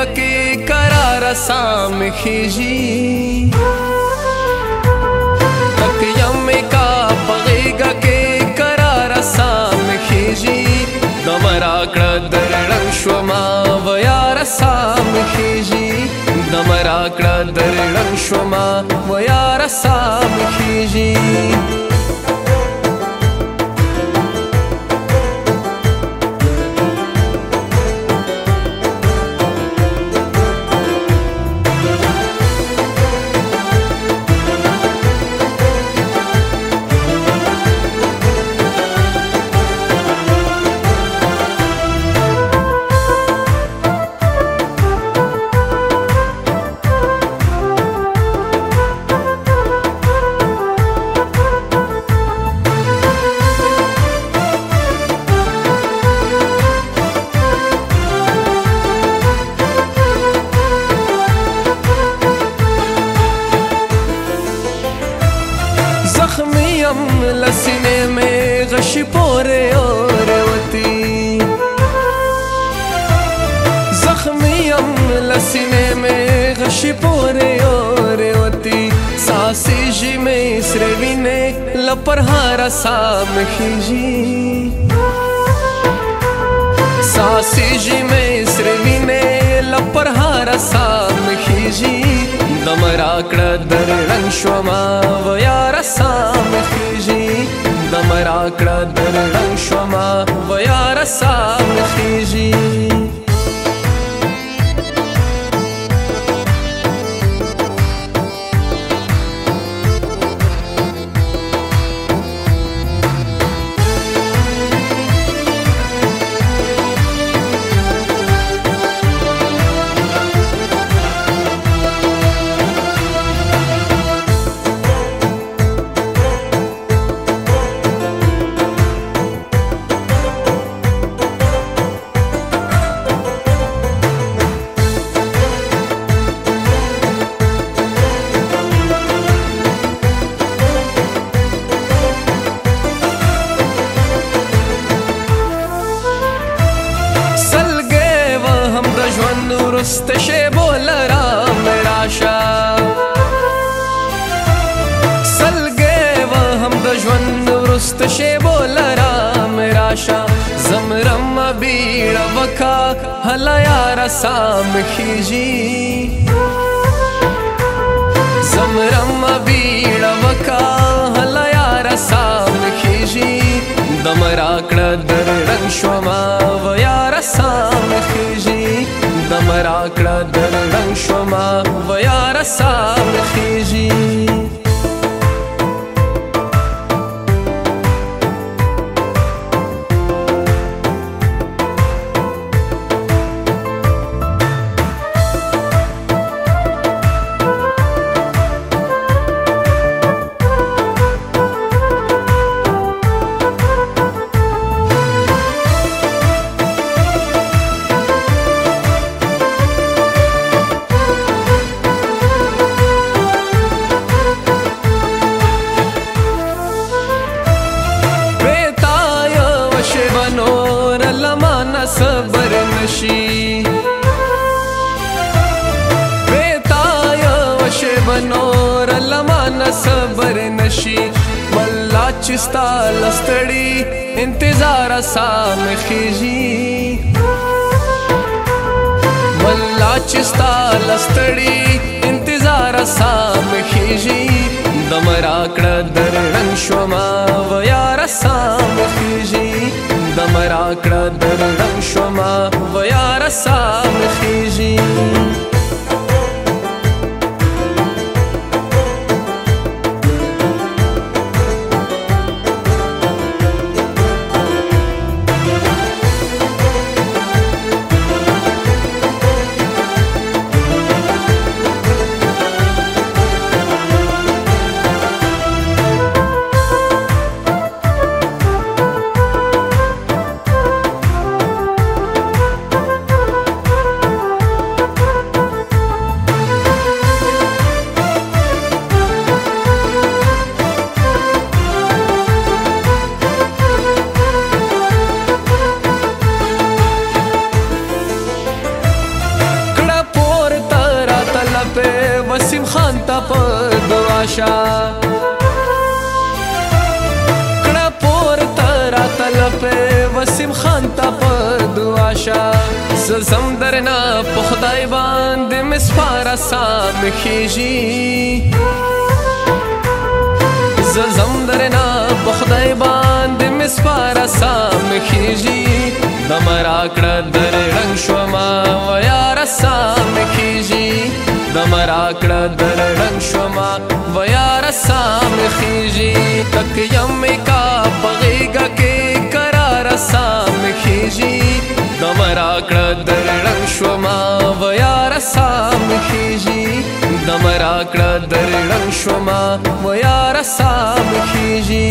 غیگا کې قرار سام خیجی تک یم کا غیگا کې قرار سام خیجی دمرا کړه درړنګ شوما و یار سام خیجی دمرا کړه درړنګ شوما و یار سام خیجی लसीने में गशी पोरे और वती जख्मीयम लसीने में गशी पोरे और वती सासी जी में स्रेविने लपरहारा साम खीजी सासी जी में स्रेविने लपरहारा साम खीजी दमरा कړه درړنګ شوما و یار سام خیجی دمرا کړه درړنګ شوما و یار سام خیجی رست شیبو لرام راشا سلگے و ہم دجون رست شیبو لرام راشا زمرم بیڑ وکا حلا یار سام خیجی زمرم بیڑ وکا حلا یار سام خیجی دمرا کړه درړنګ شوما و یار سام خیجی دمرا کړه درړنګ شوما و یار سام خیجی صبر نشی بیتایا وشی بنور لمانا صبر نشی والله چستا لستڑی انتظار سام خیجی والله چستا لستڑی انتظار سام خیجی دمرا کړه درړنګ شوما و یار سام خیجی دمرا کړه درړنګ شوما و یار سام خیجی راشا کړه پورته راته لپې وسیم خان ته په دعا شه زه ځم درنه په خدای باندې مې سپاره ساه مې خیژي زه ځم درنه په خدای باندې مې سپاره ساه مې خیژي دم راکړه در ړنګ شومه و یاره ساه مې خیژي دم راکړه در ړنګ شومه و یاره ساه مې خیژي تک یم مې کا په غېږه کې کراره ساه مې خیژي دم راکړه در ړنګ شومه و یاره ساه مې خیژي دم راکړه در ړنګ شومه و یاره ساه مې خیژي